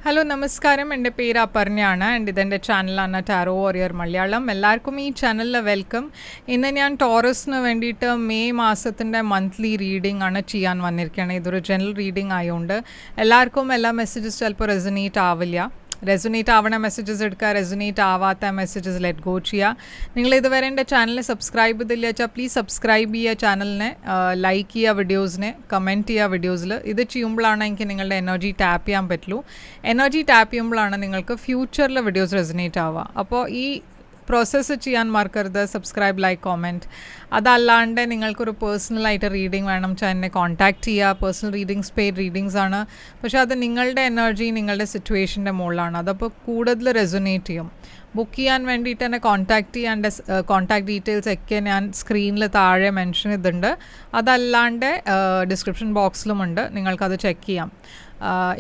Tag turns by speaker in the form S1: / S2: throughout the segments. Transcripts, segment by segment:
S1: Hello നമസ്കാരം, എൻ്റെ പേര് അപർണയാണ് ആൻഡ് ഇതെൻ്റെ ചാനലാണ് ടാരോ വാരിയർ മലയാളം. എല്ലാവർക്കും ഈ ചാനലിൽ വെൽക്കം. ഇന്ന് ഞാൻ ടോറസിന് വേണ്ടിയിട്ട് മെയ് മാസത്തിൻ്റെ മന്ത്ലി റീഡിംഗ് ആണ് ചെയ്യാൻ വന്നിരിക്കുകയാണ്. ഇതൊരു ജനറൽ റീഡിംഗ് ആയതുകൊണ്ട് എല്ലാവർക്കും എല്ലാ മെസ്സേജസ് ചിലപ്പോൾ റെസൊനേറ്റ് ആവണ മെസ്സേജസ് എടുക്കുക, റെസൊനേറ്റ് ആവാത്ത മെസ്സേജസ് ലെറ്റ് ഗോ ചെയ്യുക. നിങ്ങൾ ഇതുവരെ എൻ്റെ ചാനലിനെ സബ്സ്ക്രൈബ് ചെയ്തില്ല വെച്ചാൽ പ്ലീസ് സബ്സ്ക്രൈബ് ചെയ്യുക, ചാനലിനെ ലൈക്ക് ചെയ്യുക, വീഡിയോസിനെ കമൻറ്റ് ചെയ്യുക. വീഡിയോസിൽ ഇത് ചെയ്യുമ്പോഴാണ് എനിക്ക് നിങ്ങളുടെ എനർജി ടാപ്പ് ചെയ്യാൻ പറ്റുള്ളൂ. എനർജി ടാപ്പ് ചെയ്യുമ്പോഴാണ് നിങ്ങൾക്ക് ഫ്യൂച്ചറിൽ വീഡിയോസ് റെസൊനേറ്റ് ആവുക. അപ്പോൾ ഈ പ്രോസസ്സ് ചെയ്യാൻ മറക്കരുത്, സബ്സ്ക്രൈബ്, ലൈക്ക്, കോമെൻറ്റ്. അതല്ലാണ്ട് നിങ്ങൾക്കൊരു പേഴ്സണലായിട്ട് റീഡിംഗ് വേണം വെച്ചാൽ എന്നെ കോൺടാക്റ്റ് ചെയ്യുക. പേഴ്സണൽ റീഡിങ്സ് പെയ്ഡ് റീഡിങ്സ് ആണ്, പക്ഷേ അത് നിങ്ങളുടെ എനർജി നിങ്ങളുടെ സിറ്റുവേഷൻ്റെ മുകളിലാണ്. അതപ്പോൾ കൂടുതൽ റെസൊനേറ്റ് ചെയ്യും. ബുക്ക് ചെയ്യാൻ വേണ്ടിയിട്ട് എന്നെ കോൺടാക്റ്റ് ചെയ്യുക. എൻ്റെ കോൺടാക്ട് ഡീറ്റെയിൽസ് ഒക്കെ ഞാൻ സ്ക്രീനിൽ താഴെ മെൻഷൻ ചെയ്തിട്ടുണ്ട്. അതല്ലാണ്ട് ഡിസ്ക്രിപ്ഷൻ ബോക്സിലുമുണ്ട്, നിങ്ങൾക്കത് ചെക്ക് ചെയ്യാം.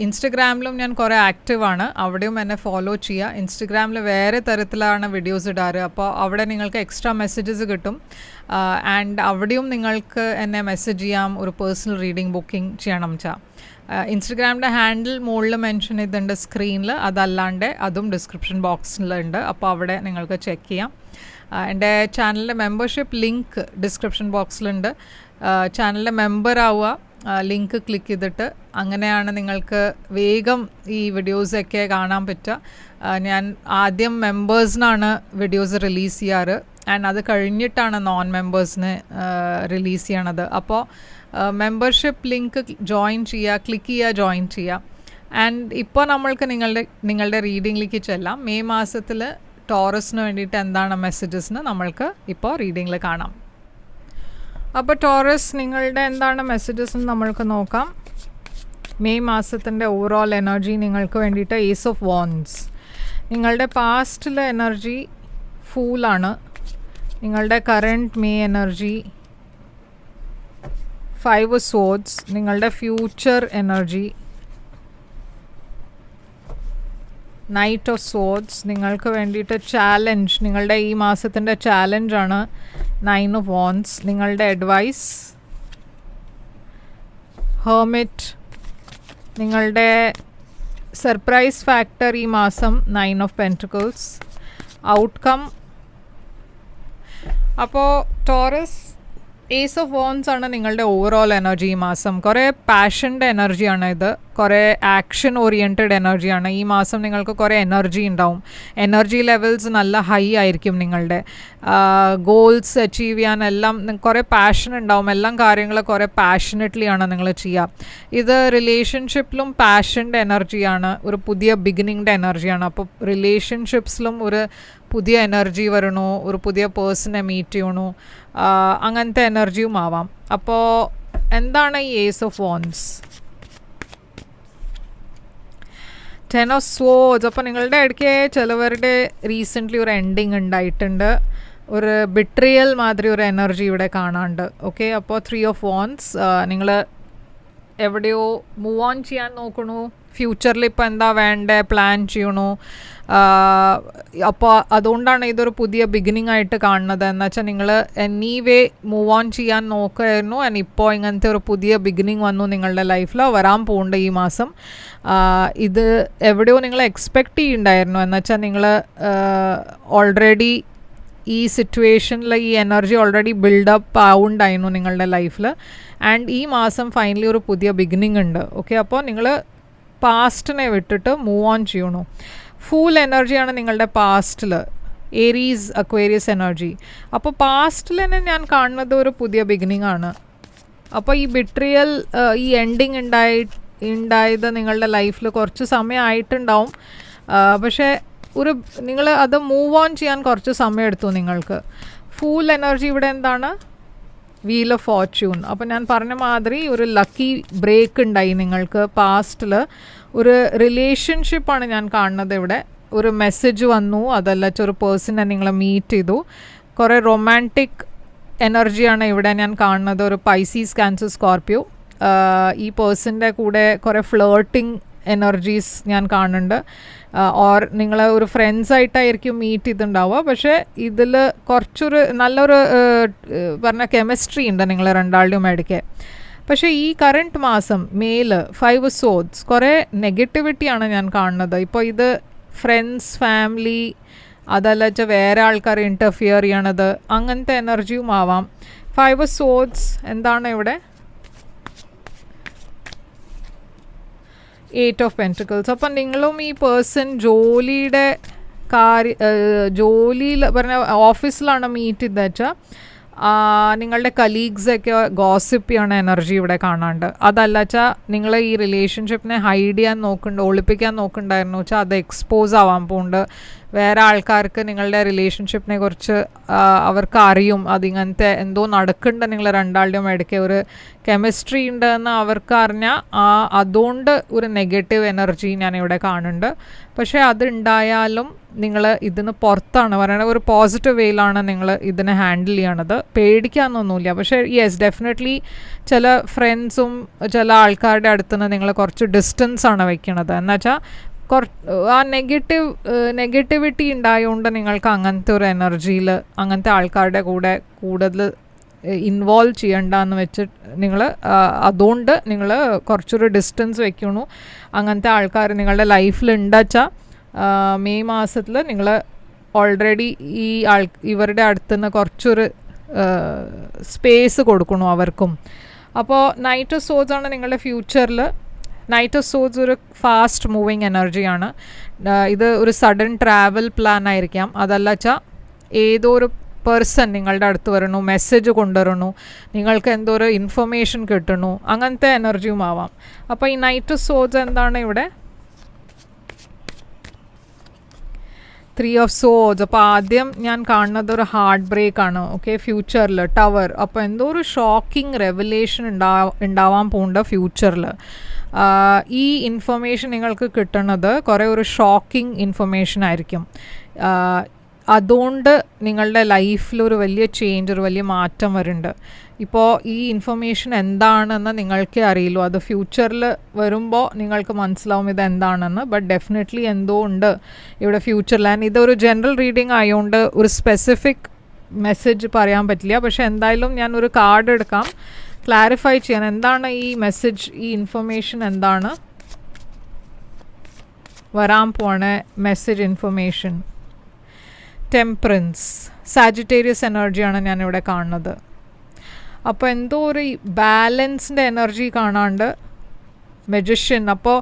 S1: ഇൻസ്റ്റഗ്രാമിലും ഞാൻ കുറേ ആക്റ്റീവാണ്, അവിടെയും എന്നെ ഫോളോ ചെയ്യുക. ഇൻസ്റ്റഗ്രാമിൽ വേറെ തരത്തിലാണ് വീഡിയോസ് ഇടാറ്, അപ്പോൾ അവിടെ നിങ്ങൾക്ക് എക്സ്ട്രാ മെസ്സേജസ് കിട്ടും. ആൻഡ് അവിടെയും നിങ്ങൾക്ക് എന്നെ മെസ്സേജ് ചെയ്യാം ഒരു പേഴ്സണൽ റീഡിംഗ് ബുക്കിംഗ് ചെയ്യണം വെച്ചാൽ. ഇൻസ്റ്റഗ്രാമിൻ്റെ ഹാൻഡിൽ മുകളിൽ മെൻഷൻ ചെയ്തിട്ടുണ്ട് സ്ക്രീനിൽ, അതല്ലാണ്ട് അതും ഡിസ്ക്രിപ്ഷൻ ബോക്സിലുണ്ട്, അപ്പോൾ അവിടെ നിങ്ങൾക്ക് ചെക്ക് ചെയ്യാം. എൻ്റെ ചാനലിൻ്റെ മെമ്പർഷിപ്പ് ലിങ്ക് ഡിസ്ക്രിപ്ഷൻ ബോക്സിലുണ്ട്. ചാനലിൻ്റെ മെമ്പർ ആവുക, ലിങ്ക് ക്ലിക്ക് ചെയ്തിട്ട് അങ്ങനെയാണ് നിങ്ങൾക്ക് വേഗം ഈ വീഡിയോസൊക്കെ കാണാൻ പറ്റുക. ഞാൻ ആദ്യം മെമ്പേഴ്സിനാണ് വീഡിയോസ് റിലീസ് ചെയ്യാറ്, ആൻഡ് അത് കഴിഞ്ഞിട്ടാണ് നോൺ മെമ്പേഴ്സിന് റിലീസ് ചെയ്യണത്. അപ്പോൾ മെമ്പർഷിപ്പ് ലിങ്ക് ജോയിൻ ചെയ്യുക, ക്ലിക്ക് ചെയ്യുക, ജോയിൻ ചെയ്യുക. ആൻഡ് ഇപ്പോൾ നമ്മൾക്ക് നിങ്ങളുടെ റീഡിങ്ങിലേക്ക് ചെല്ലാം. മെയ് മാസത്തിൽ ടോറസിന് വേണ്ടിയിട്ട് എന്താണ് മെസ്സേജസ്ന്ന് നമ്മൾക്ക് ഇപ്പോൾ റീഡിങ്ങിൽ കാണാം. അപ്പോൾ ടോറസ്, നിങ്ങളുടെ എന്താണ് മെസ്സേജസ് എന്ന് നമ്മൾക്ക് നോക്കാം. മെയ് മാസത്തിൻ്റെ ഓവറോൾ എനർജി നിങ്ങൾക്ക് വേണ്ടിയിട്ട് ഏസ് ഓഫ് വാൻഡ്സ്. നിങ്ങളുടെ പാസ്റ്റിലെ എനർജി ഫൂളാണ്. നിങ്ങളുടെ current may energy 5 of swords. നിങ്ങളുടെ future energy knight of swords. നിങ്ങൾക്ക് വേണ്ടിയിട്ട് ചാലഞ്ച്, നിങ്ങളുടെ ഈ മാസത്തിൻ്റെ ചാലഞ്ചാണ് 9 ഓഫ് വാൻഡ്സ്. നിങ്ങളുടെ അഡ്വൈസ് ഹെർമിറ്റ്. നിങ്ങളുടെ സർപ്രൈസ് ഫാക്ടർ ഈ മാസം 9 ഓഫ് പെൻറ്റിക്കിൾസ്. ഔട്ട്കം. അപ്പോൾ ടോറസ്, ഏസ് ഓഫ് വാൻഡ്സ് ആണ് നിങ്ങളുടെ ഓവറോൾ എനർജി ഈ മാസം. കുറേ പാഷൻ്റെ എനർജിയാണ് ഇത്, കുറേ ആക്ഷൻ ഓറിയൻറ്റഡ് എനർജിയാണ്. ഈ മാസം നിങ്ങൾക്ക് കുറേ എനർജി ഉണ്ടാവും. എനർജി ലെവൽസ് നല്ല ഹൈ ആയിരിക്കും. നിങ്ങളുടെ ഗോൾസ് അച്ചീവ് ചെയ്യാനെല്ലാം കുറേ പാഷൻ ഉണ്ടാവും. എല്ലാം കാര്യങ്ങൾ കുറേ പാഷനറ്റ്ലി ആണ് നിങ്ങൾ ചെയ്യുക. ഇത് റിലേഷൻഷിപ്പിലും പാഷൻ്റെ എനർജിയാണ്, ഒരു പുതിയ ബിഗിനിങ്ങിൻ്റെ എനർജിയാണ്. അപ്പോൾ റിലേഷൻഷിപ്സിലും ഒരു പുതിയ എനർജി വരണു, ഒരു പുതിയ പേഴ്സണെ മീറ്റ് ചെയ്യണു, അങ്ങനത്തെ എനർജിയും ആവാം. അപ്പോൾ എന്താണ് ഈ ace of wands? 10 of swords. അപ്പോൾ നിങ്ങളുടെ ഇടയ്ക്ക് ചിലവരുടെ റീസെൻ്റ്ലി ഒരു എൻഡിങ് ഉണ്ടായിട്ടുണ്ട്, ഒരു ബിട്രിയൽ മാതിരി ഒരു എനർജി ഇവിടെ കാണാണ്ട്. ഓക്കെ, അപ്പോൾ 3 ഓഫ് വാൻഡ്സ്. നിങ്ങൾ എവിടെയോ മൂവ് ഓൺ ചെയ്യാൻ നോക്കണു, ഫ്യൂച്ചറിൽ ഇപ്പോൾ എന്താ വേണ്ടേ പ്ലാൻ ചെയ്യണു. അപ്പോൾ അതുകൊണ്ടാണ് ഇതൊരു പുതിയ ബിഗിനിങ് ആയിട്ട് കാണുന്നത്. എന്ന് വെച്ചാൽ നിങ്ങൾ എനിവേ മൂവ് ഓൺ ചെയ്യാൻ നോക്കുമായിരുന്നു, ആൻഡ് ഇപ്പോൾ ഇങ്ങനത്തെ ഒരു പുതിയ ബിഗിനിങ് വന്നു നിങ്ങളുടെ ലൈഫിൽ, വരാൻ പോകുന്നുണ്ട് ഈ മാസം. ഇത് എവിടെയോ നിങ്ങൾ എക്സ്പെക്റ്റ് ചെയ്യുന്നുണ്ടായിരുന്നു. എന്ന് വെച്ചാൽ നിങ്ങൾ ഓൾറെഡി ഈ സിറ്റുവേഷനിൽ ഈ എനർജി ഓൾറെഡി ബിൽഡപ്പ് ആവുന്നുണ്ടായിരുന്നു നിങ്ങളുടെ ലൈഫിൽ, ആൻഡ് ഈ മാസം ഫൈനലി ഒരു പുതിയ ബിഗിനിങ് ഉണ്ട്. ഓക്കെ, അപ്പോൾ നിങ്ങൾ പാസ്റ്റിനെ വിട്ടിട്ട് മൂവ് ഓൺ ചെയ്യണു. ഫുൾ എനർജിയാണ് നിങ്ങളുടെ പാസ്റ്റിൽ, ഏരീസ് അക്വേരിയസ് എനർജി. അപ്പോൾ പാസ്റ്റിൽ തന്നെ ഞാൻ കാണുന്നത് ഒരു പുതിയ ബിഗിനിങ് ആണ്. അപ്പോൾ ഈ ബിട്രിയൽ, ഈ എൻഡിങ് ഉണ്ടായത് നിങ്ങളുടെ ലൈഫിൽ കുറച്ച് സമയമായിട്ടുണ്ടാവും, പക്ഷേ നിങ്ങൾ അത് മൂവ് ഓൺ ചെയ്യാൻ കുറച്ച് സമയം എടുത്തു നിങ്ങൾക്ക്. ഫുൾ എനർജി ഇവിടെ എന്താണ്? Wheel of Fortune. അപ്പോൾ ഞാൻ പറഞ്ഞ മാതിരി ഒരു ലക്കി ബ്രേക്ക് ഉണ്ടായി നിങ്ങൾക്ക് പാസ്റ്റിൽ. ഒരു റിലേഷൻഷിപ്പാണ് ഞാൻ കാണുന്നത് ഇവിടെ. ഒരു മെസ്സേജ് വന്നു, അതല്ല ഒരു പേഴ്സണെ നിങ്ങൾ മീറ്റ് ചെയ്തു. കുറേ റൊമാൻറ്റിക് എനർജിയാണ് ഇവിടെ ഞാൻ കാണുന്നത്. ഒരു പൈസീസ്, ക്യാൻസർ, സ്കോർപ്പിയോ. ഈ പേഴ്സൻ്റെ കൂടെ കുറേ ഫ്ലേർട്ടിങ് എനർജീസ് ഞാൻ കാണുന്നുണ്ട്. ഓർ നിങ്ങൾ ഒരു ഫ്രണ്ട്സായിട്ടായിരിക്കും മീറ്റ് ചെയ്തിട്ടുണ്ടാവുക, പക്ഷേ ഇതിൽ കുറച്ചൊരു നല്ലൊരു പറഞ്ഞ കെമിസ്ട്രി ഉണ്ട് നിങ്ങൾ രണ്ടാളുടെയും ഇടയ്ക്ക്. പക്ഷേ ഈ കറണ്ട് മാസം മേയിൽ 5 സോഡ്സ് കുറേ നെഗറ്റിവിറ്റിയാണ് ഞാൻ കാണുന്നത്. ഇപ്പോൾ ഇത് ഫ്രണ്ട്സ്, ഫാമിലി, അതല്ല വെച്ചാൽ വേറെ ആൾക്കാർ ഇൻ്റർഫിയർ ചെയ്യണത്, അങ്ങനത്തെ എനർജിയും ആവാം. 5 സോഡ്സ് എന്താണ് ഇവിടെ? 8 ഓഫ് പെൻറ്റിക്കിൾസ്. അപ്പം നിങ്ങളും ഈ പേഴ്സൺ ജോലിയിൽ പറഞ്ഞ ഓഫീസിലാണ് മീറ്റ് ചെയ്തെന്ന് വെച്ചാൽ നിങ്ങളുടെ കലീഗ്സൊക്കെ ഗോസിപ്പ് ചെയ്യണ എനർജി ഇവിടെ കാണാണ്ട്. അതല്ല വെച്ചാൽ നിങ്ങൾ ഈ റിലേഷൻഷിപ്പിനെ ഹൈഡ് ചെയ്യാൻ നോക്കുന്നുണ്ട്, ഒളിപ്പിക്കാൻ നോക്കുന്നുണ്ടായിരുന്നു വെച്ചാൽ അത് എക്സ്പോസ് ആവാൻ പോകുന്നുണ്ട്. വേറെ ആൾക്കാർക്ക് നിങ്ങളുടെ റിലേഷൻഷിപ്പിനെ കുറിച്ച് അവർക്ക് അറിയും, അതിങ്ങനത്തെ എന്തോ നടക്കുന്നുണ്ട് നിങ്ങൾ രണ്ടാളുടെയും ഇടയ്ക്ക് ഒരു കെമിസ്ട്രി ഉണ്ടെന്ന് അവർക്ക് അറിഞ്ഞാൽ അതുകൊണ്ട് ഒരു നെഗറ്റീവ് എനർജി ഞാനിവിടെ കാണുന്നുണ്ട്. പക്ഷേ അതുണ്ടായാലും നിങ്ങൾ ഇതിന് പുറത്താണ് പറയുന്നത്, ഒരു പോസിറ്റീവ് വേയിലാണ് നിങ്ങൾ ഇതിനെ ഹാൻഡിൽ ചെയ്യണത്. പേടിക്കാനൊന്നുമില്ല. പക്ഷേ യെസ്, ഡെഫിനറ്റ്ലി ചില ഫ്രണ്ട്സും ചില ആൾക്കാരുടെ അടുത്തുനിന്ന് നിങ്ങൾ കുറച്ച് ഡിസ്റ്റൻസാണ് വെക്കണത്. എന്നുവെച്ചാൽ ആ നെഗറ്റിവിറ്റി ഉണ്ടായതുകൊണ്ട് നിങ്ങൾക്ക് അങ്ങനത്തെ ഒരു എനർജിയിൽ അങ്ങനത്തെ ആൾക്കാരുടെ കൂടെ കൂടുതൽ ഇൻവോൾവ് ചെയ്യണ്ടെന്ന് വെച്ചിട്ട് നിങ്ങൾ അതുകൊണ്ട് നിങ്ങൾ കുറച്ചൊരു ഡിസ്റ്റൻസ് വെക്കണു. അങ്ങനത്തെ ആൾക്കാർ നിങ്ങളുടെ ലൈഫിൽ ഉണ്ടെച്ചാൽ മെയ് മാസത്തിൽ നിങ്ങൾ ഓൾറെഡി ഇവരുടെ അടുത്തുനിന്ന് കുറച്ചൊരു സ്പേസ് കൊടുക്കണു അവർക്കും. അപ്പോൾ നൈറ്റ് ഓഫ് സോഡ്സ് ആണ് നിങ്ങളുടെ ഫ്യൂച്ചറിൽ. നൈറ്റ് ഓഫ് സോഡ്സ് ഒരു ഫാസ്റ്റ് മൂവിങ് എനർജിയാണ്. ഇത് ഒരു സഡൻ ട്രാവൽ പ്ലാൻ ആയിരിക്കാം. അതല്ല വെച്ചാൽ ഏതോ ഒരു പേഴ്സൺ നിങ്ങളുടെ അടുത്ത് വരണു, മെസ്സേജ് കൊണ്ടുവരണു, നിങ്ങൾക്ക് എന്തോ ഒരു ഇൻഫർമേഷൻ കിട്ടണു, അങ്ങനത്തെ എനർജിയും ആവാം. അപ്പോൾ ഈ നൈറ്റ് ഓഫ് സോഡ്സ് എന്താണ് ഇവിടെ? 3 ഓഫ് സോഡ്സ്. അപ്പോൾ ആദ്യം ഞാൻ കാണുന്നത് ഒരു ഹാർട്ട് ബ്രേക്ക് ആണ്. ഓക്കെ, ഫ്യൂച്ചറിൽ ടവർ. അപ്പോൾ എന്തോ ഒരു ഷോക്കിംഗ് റെവലേഷൻ ഉണ്ടാവാൻ പോകുന്നുണ്ട് ഫ്യൂച്ചറിൽ. ഈ ഇൻഫർമേഷൻ നിങ്ങൾക്ക് കിട്ടുന്നത് കുറേ ഒരു ഷോക്കിംഗ് ഇൻഫർമേഷൻ ആയിരിക്കും. അതുകൊണ്ട് നിങ്ങളുടെ ലൈഫിലൊരു വലിയ ചേഞ്ച്, ഒരു വലിയ മാറ്റം വരുന്നുണ്ട്. ഇപ്പോൾ ഈ ഇൻഫർമേഷൻ എന്താണെന്ന് നിങ്ങൾക്കേ അറിയുള്ളൂ. അത് ഫ്യൂച്ചറിൽ വരുമ്പോൾ നിങ്ങൾക്ക് മനസ്സിലാവും ഇത് എന്താണെന്ന്. ബട്ട് ഡെഫിനറ്റ്ലി എന്തോ ഉണ്ട് ഇവിടെ ഫ്യൂച്ചറിൽ. ആൻഡ് ഇതൊരു ജനറൽ റീഡിങ് ആയതുകൊണ്ട് ഒരു സ്പെസിഫിക് മെസ്സേജ് പറയാൻ പറ്റില്ല. പക്ഷേ എന്തായാലും ഞാൻ ഒരു കാർഡ് എടുക്കാം, ക്ലാരിഫൈ ചെയ്യാൻ എന്താണ് ഈ മെസ്സേജ്, ഈ ഇൻഫർമേഷൻ എന്താണ് വരാൻ പോണ മെസ്സേജ് ഇൻഫർമേഷൻ. ടെമ്പറൻസ്, സാജിറ്റേറിയസ് എനർജിയാണ് ഞാനിവിടെ കാണുന്നത്. അപ്പോൾ എന്തോ ഒരു ബാലൻസിൻ്റെ എനർജി കാണാണ്ട് മെജിഷ്യൻ. അപ്പോൾ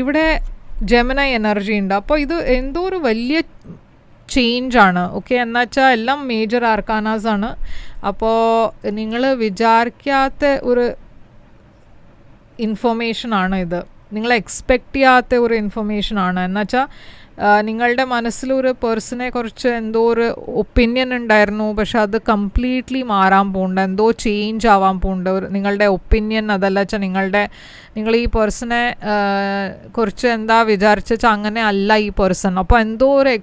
S1: ഇവിടെ ജെമിനൈ എനർജി ഉണ്ട്. അപ്പോൾ ഇത് എന്തോ ഒരു വലിയ ചേഞ്ചാണ്. ഓക്കെ, എന്നുവെച്ചാൽ എല്ലാം മേജർ ആർക്കാനാസ് ആണ്. അപ്പോൾ നിങ്ങൾ വിചാരിക്കാത്ത ഒരു ഇൻഫർമേഷനാണ് ഇത്, നിങ്ങൾ എക്സ്പെക്റ്റ് ചെയ്യാത്ത ഒരു ഇൻഫർമേഷനാണ്. എന്നുവെച്ചാൽ നിങ്ങളുടെ മനസ്സിലൊരു പേഴ്സണെ കുറിച്ച് എന്തോ ഒരു ഒപ്പീനിയൻ ഉണ്ടായിരുന്നു, പക്ഷെ അത് കംപ്ലീറ്റ്ലി മാറാൻ പോകുന്നുണ്ട്, എന്തോ ചേഞ്ച് ആവാൻ പോകുന്നുണ്ട് നിങ്ങളുടെ ഒപ്പീനിയൻ. അതല്ല വെച്ചാൽ നിങ്ങൾ ഈ പേഴ്സണെ കുറിച്ച് എന്താ വിചാരിച്ചാൽ അങ്ങനെ അല്ല ഈ പേഴ്സൺ. അപ്പോൾ എന്തോ ഒരു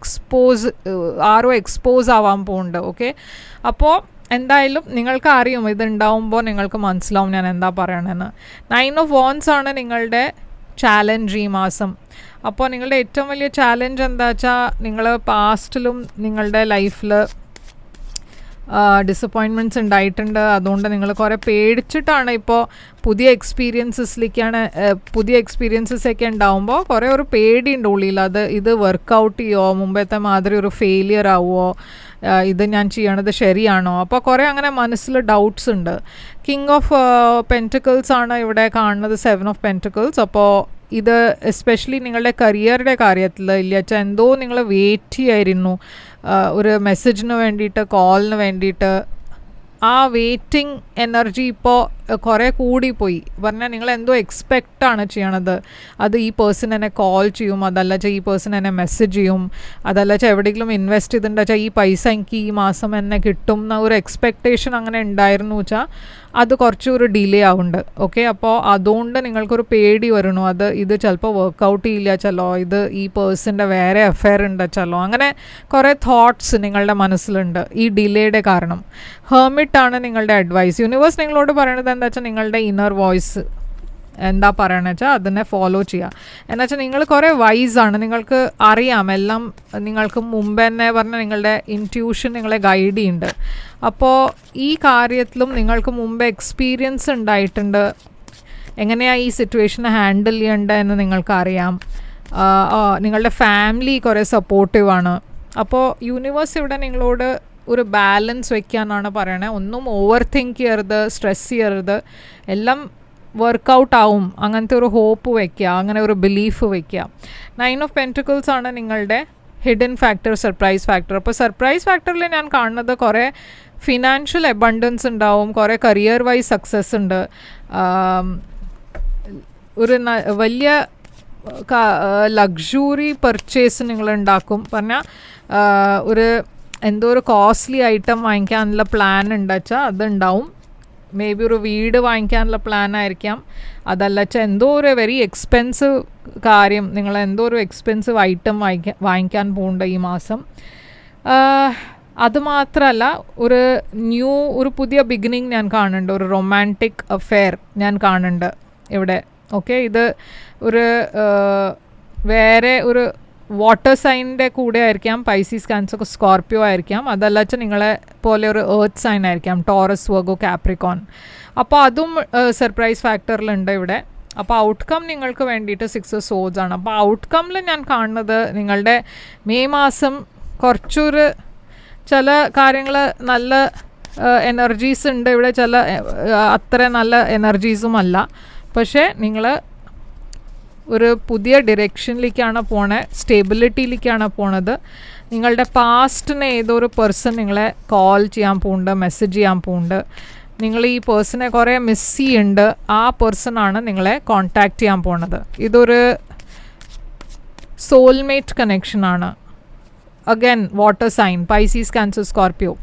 S1: ആരോ എക്സ്പോസ് ആവാൻ പോകുന്നുണ്ട്. ഓക്കെ, അപ്പോൾ എന്തായാലും നിങ്ങൾക്ക് അറിയും, ഇതുണ്ടാവുമ്പോൾ നിങ്ങൾക്ക് മനസ്സിലാവും ഞാൻ എന്താ പറയണമെന്ന്. 9 ഓഫ് വാൻഡ്സ് ആണ് നിങ്ങളുടെ ചാലഞ്ച് ഈ മാസം. അപ്പോൾ നിങ്ങളുടെ ഏറ്റവും വലിയ ചാലഞ്ച് എന്താ വെച്ചാൽ നിങ്ങൾ പാസ്റ്റിലും നിങ്ങളുടെ ലൈഫിൽ ഡിസപ്പോയിൻമെൻറ്റ്സ് ഉണ്ടായിട്ടുണ്ട്. അതുകൊണ്ട് നിങ്ങൾ കുറേ പേടിച്ചിട്ടാണ് ഇപ്പോൾ പുതിയ എക്സ്പീരിയൻസസൊക്കെ ഉണ്ടാവുമ്പോൾ കുറേ ഒരു പേടിയുണ്ട് ഉള്ളിൽ. ഇത് വർക്കൗട്ട് ചെയ്യുമോ, മുമ്പത്തെ മാതിരി ഒരു ഫെയിലിയർ ആവുമോ, ഇത് ഞാൻ ചെയ്യണത് ശരിയാണോ, അപ്പോൾ കുറേ അങ്ങനെ മനസ്സിൽ ഡൗട്ട്സ് ഉണ്ട്. കിങ് ഓഫ് പെൻറ്റിക്കിൾസ് ആണ് ഇവിടെ കാണുന്നത്, 7 ഓഫ് പെൻറ്റിക്കിൾസ്. അപ്പോൾ ഇത് എസ്പെഷ്യലി നിങ്ങളുടെ കരിയറുടെ കാര്യത്തിൽ ഇല്ലാച്ചാൽ എന്തോ നിങ്ങൾ വെയിറ്റ് ചെയ്യായിരുന്നു ഒരു മെസ്സേജിന് വേണ്ടിയിട്ട്, കോളിന് വേണ്ടിയിട്ട്. ആ വെയിറ്റിംഗ് എനർജി ഇപ്പോൾ കുറേ കൂടിപ്പോയി. പറഞ്ഞാൽ നിങ്ങൾ എന്തോ എക്സ്പെക്റ്റാണ് ചെയ്യണത്. അത് ഈ പേഴ്സൺ എന്നെ കോൾ ചെയ്യും, അതല്ല വെച്ചാൽ ഈ പേഴ്സൺ എന്നെ മെസ്സേജ് ചെയ്യും, അതല്ല വെച്ചാൽ എവിടെയെങ്കിലും ഇൻവെസ്റ്റ് ചെയ്തിട്ടുണ്ടെന്ന് വെച്ചാൽ ഈ പൈസ എനിക്ക് ഈ മാസം എന്നെ കിട്ടും എന്ന ഒരു എക്സ്പെക്റ്റേഷൻ അങ്ങനെ ഉണ്ടായിരുന്നു വെച്ചാൽ അത് കുറച്ചൊരു ഡിലേ ആവുന്നുണ്ട്. ഓക്കെ, അപ്പോൾ അതുകൊണ്ട് നിങ്ങൾക്കൊരു പേടി വരണു, ഇത് ചിലപ്പോൾ വർക്കൗട്ട് ചെയ്യില്ല ചല്ലോ, ഇത് ഈ പേഴ്സൻ്റെ വേറെ അഫെയർ ഉണ്ട് ചല്ലോ, അങ്ങനെ കുറേ തോട്ട്സ് നിങ്ങളുടെ മനസ്സിലുണ്ട് ഈ ഡിലേയുടെ കാരണം. ഹെർമിറ്റ് ആണ് നിങ്ങളുടെ അഡ്വൈസ്. യൂണിവേഴ്സ് നിങ്ങളോട് പറയണത് എന്താ വെച്ചാൽ നിങ്ങളുടെ ഇന്നർ വോയിസ് എന്താ പറയണമെന്ന് വെച്ചാൽ അതിനെ ഫോളോ ചെയ്യുക. എന്നുവെച്ചാൽ നിങ്ങൾ കുറേ വൈസാണ്, നിങ്ങൾക്ക് അറിയാം എല്ലാം. നിങ്ങൾക്ക് മുമ്പ് തന്നെ പറഞ്ഞാൽ നിങ്ങളുടെ ഇൻറ്റ്യൂഷൻ നിങ്ങളെ ഗൈഡ് ചെയ്യുന്നുണ്ട്. അപ്പോൾ ഈ കാര്യത്തിലും നിങ്ങൾക്ക് മുമ്പ് എക്സ്പീരിയൻസ് ഉണ്ടായിട്ടുണ്ട്, എങ്ങനെയാണ് ഈ സിറ്റുവേഷനെ ഹാൻഡിൽ ചെയ്യേണ്ടതെന്ന് നിങ്ങൾക്കറിയാം. നിങ്ങളുടെ ഫാമിലി കുറേ സപ്പോർട്ടീവാണ്. അപ്പോൾ യൂണിവേഴ്സ് ഇവിടെ നിങ്ങളോട് ഒരു ബാലൻസ് വയ്ക്കാനാണ് പറയണത്. ഒന്നും ഓവർ തിങ്ക് ചെയ്യരുത്, സ്ട്രെസ് ചെയ്യരുത്, എല്ലാം വർക്കൗട്ട് ആവും, അങ്ങനത്തെ ഒരു ഹോപ്പ് വയ്ക്കുക, അങ്ങനെ ഒരു ബിലീഫ് വയ്ക്കുക. 9 ഓഫ് പെൻറ്റിക്കിൾസ് ആണ് നിങ്ങളുടെ ഹിഡൻ ഫാക്ടർ, സർപ്രൈസ് ഫാക്ടർ. അപ്പോൾ സർപ്രൈസ് ഫാക്ടറിൽ ഞാൻ കാണുന്നത് കുറേ ഫിനാൻഷ്യൽ അബണ്ടൻസ് ഉണ്ടാവും, കുറേ കരിയർ വൈസ് സക്സസ് ഉണ്ട്, ഒരു വലിയ ലക്ഷറി പർച്ചേസ് നിങ്ങൾ ഉണ്ടാക്കും. പറഞ്ഞാൽ ഒരു എന്തോ ഒരു കോസ്റ്റ്ലി ഐറ്റം വാങ്ങിക്കാനുള്ള പ്ലാൻ ഉണ്ടെച്ചാൽ അതുണ്ടാവും. മേ ബി ഒരു വീട് വാങ്ങിക്കാനുള്ള പ്ലാൻ ആയിരിക്കാം. അതല്ല വെച്ചാൽ എന്തോ ഒരു വെരി എക്സ്പെൻസീവ് കാര്യം, നിങ്ങൾ എന്തോ ഒരു എക്സ്പെൻസീവ് ഐറ്റം വാങ്ങിക്കാൻ പോകുന്നുണ്ട് ഈ മാസം. അതുമാത്രമല്ല ഒരു പുതിയ ബിഗിനിങ് ഞാൻ കാണുന്നുണ്ട്, ഒരു റൊമാൻറ്റിക് അഫെയർ ഞാൻ കാണുന്നുണ്ട് ഇവിടെ. ഓക്കെ, ഇത് വേറെ ഒരു വാട്ടർ സൈനിൻ്റെ കൂടെ ആയിരിക്കാം, പൈസീസ്, ക്യാൻസർ, സ്കോർപ്പിയോ ആയിരിക്കാം. അതല്ല വെച്ചാൽ നിങ്ങളെ പോലെ ഒരു എർത്ത് സൈൻ ആയിരിക്കാം, ടോറസ്, വെർഗോ, കാപ്രിക്കോൺ. അപ്പോൾ അതും സർപ്രൈസ് ഫാക്ടറിലുണ്ട് ഇവിടെ. അപ്പോൾ ഔട്ട്കം നിങ്ങൾക്ക് വേണ്ടിയിട്ട് 6 ഓഫ് സോഡ്സ് ആണ്. അപ്പോൾ ഔട്ട്കമ്മിൽ ഞാൻ കാണുന്നത് നിങ്ങളുടെ മെയ് മാസം കുറച്ചൊരു ചില കാര്യങ്ങൾ നല്ല എനർജീസ് ഉണ്ട് ഇവിടെ, ചില അത്ര നല്ല എനർജീസും അല്ല. പക്ഷേ നിങ്ങൾ ഒരു പുതിയ ഡിറക്ഷനിലേക്കാണ് പോണത്, സ്റ്റേബിലിറ്റിയിലേക്കാണ് പോണത്. നിങ്ങളുടെ പാസ്റ്റിനെ ഏതോ ഒരു പേഴ്സൺ നിങ്ങളെ കോൾ ചെയ്യാൻ പോകുന്നുണ്ട്, മെസ്സേജ് ചെയ്യാൻ പോകുന്നുണ്ട്. നിങ്ങൾ ഈ പേഴ്സണെ കുറേ മിസ് ചെയ്യുന്നുണ്ട്, ആ പേഴ്സണാണ് നിങ്ങളെ കോണ്ടാക്ട് ചെയ്യാൻ പോണത്. ഇതൊരു സോൾമേറ്റ് കണക്ഷനാണ്. Again water sign, Pisces, cancer, Scorpio.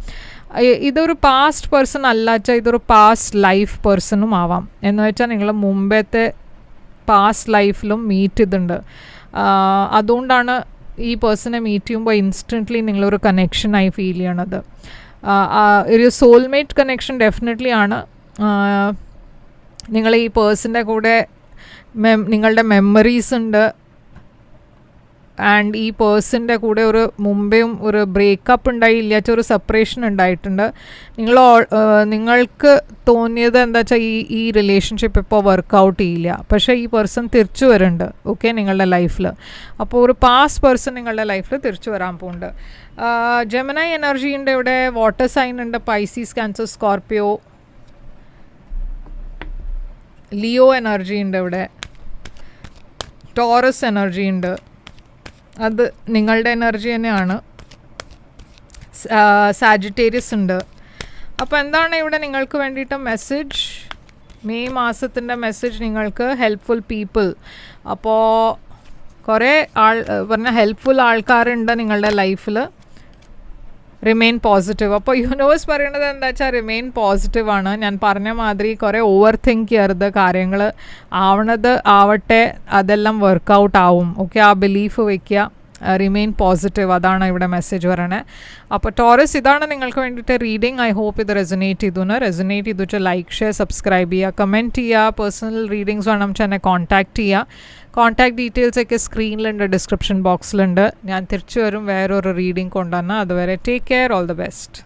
S1: ഇതൊരു പാസ്റ്റ് പേഴ്സൺ അല്ല വെച്ചാൽ ഇതൊരു പാസ്റ്റ് ലൈഫ് പേഴ്സണും ആവാം. എന്ന് വെച്ചാൽ നിങ്ങൾ മുമ്പത്തെ പാസ്റ്റ് ലൈഫിലും മീറ്റ് ചെയ്തിട്ടുണ്ട്. അതുകൊണ്ടാണ് ഈ പേഴ്സണെ മീറ്റ് ചെയ്യുമ്പോൾ ഇൻസ്റ്റൻ്റ്ലി നിങ്ങളൊരു കണക്ഷനായി ഫീൽ ചെയ്യണത്. ഒരു സോൾമേറ്റ് കണക്ഷൻ ഡെഫിനറ്റ്ലി ആണ്. നിങ്ങൾ ഈ പേഴ്സൻ്റെ കൂടെ നിങ്ങളുടെ മെമ്മറീസ് ഉണ്ട്. ആൻഡ് ഈ പേഴ്സൻ്റെ കൂടെ ഒരു മുമ്പേയും ഒരു ബ്രേക്കപ്പ് ഉണ്ടായില്ല, ഒരു സെപ്പറേഷൻ ഉണ്ടായിട്ടുണ്ട്. നിങ്ങൾക്ക് തോന്നിയത് എന്താ വെച്ചാൽ ഈ റിലേഷൻഷിപ്പ് ഇപ്പോൾ വർക്കൗട്ട് ചെയ്യില്ല, പക്ഷേ ഈ പേഴ്സൺ തിരിച്ചു വരുന്നുണ്ട്. ഓക്കെ, നിങ്ങളുടെ ലൈഫിൽ. അപ്പോൾ ഒരു പാസ്റ്റ് പേഴ്സൺ നിങ്ങളുടെ ലൈഫിൽ തിരിച്ചു വരാൻ പോകുന്നുണ്ട്. ജെമിനി എനർജീൻ്റെ ഇവിടെ വാട്ടർ സൈൻ ഉണ്ട്, Pisces, cancer, Scorpio. Leo energy ഉണ്ട് ഇവിടെ, ടോറസ് എനർജി ഉണ്ട്. അത് നിങ്ങളുടെ എനർജി തന്നെയാണ്. സാജിറ്റേറിയസ് ഉണ്ട്. അപ്പോൾ എന്താണ് ഇവിടെ നിങ്ങൾക്ക് വേണ്ടിയിട്ട് മെസ്സേജ്? മെയ് മാസത്തിൻ്റെ മെസ്സേജ് നിങ്ങൾക്ക് ഹെൽപ്ഫുൾ പീപ്പിൾ. അപ്പോൾ കുറേ പറഞ്ഞാൽ ഹെൽപ്ഫുൾ ആൾക്കാരുണ്ട് നിങ്ങളുടെ ലൈഫിൽ. Remain positive. അപ്പോൾ യൂണിവേഴ്സ് പറയണത് എന്താ വെച്ചാൽ റിമെയിൻ പോസിറ്റീവ് ആണ്. ഞാൻ പറഞ്ഞ മാതിരി കുറേ ഓവർ തിങ്ക് ചെയ്യരുത്, കാര്യങ്ങൾ ആവട്ടെ, അതെല്ലാം വർക്കൗട്ട് ആവും. ഓക്കെ, ആ ബിലീഫ് വയ്ക്കുക, റിമെയിൻ പോസിറ്റീവ്. അതാണ് ഇവിടെ മെസ്സേജ് പറയണേ. അപ്പോൾ ടോറസ്, ഇതാണ് നിങ്ങൾക്ക് വേണ്ടിയിട്ട് റീഡിങ്. ഐ ഹോപ്പ് ഇത് റെസനേറ്റ് ചെയ്തു ലൈക്ക്, ഷെയർ, സബ്സ്ക്രൈബ് ചെയ്യുക, കമൻറ്റ് ചെയ്യുക. പേഴ്സണൽ റീഡിങ്സ് വേണം എന്നെ കോൺടാക്റ്റ് ചെയ്യുക. കോൺടാക്ട് ഡീറ്റെയിൽസൊക്കെ സ്ക്രീനിലുണ്ട്, ഡിസ്ക്രിപ്ഷൻ ബോക്സിലുണ്ട്. ഞാൻ തിരിച്ചു വരും വേറൊരു റീഡിങ് കൊണ്ടുവന്നാൽ. അതുവരെ take care, all the best.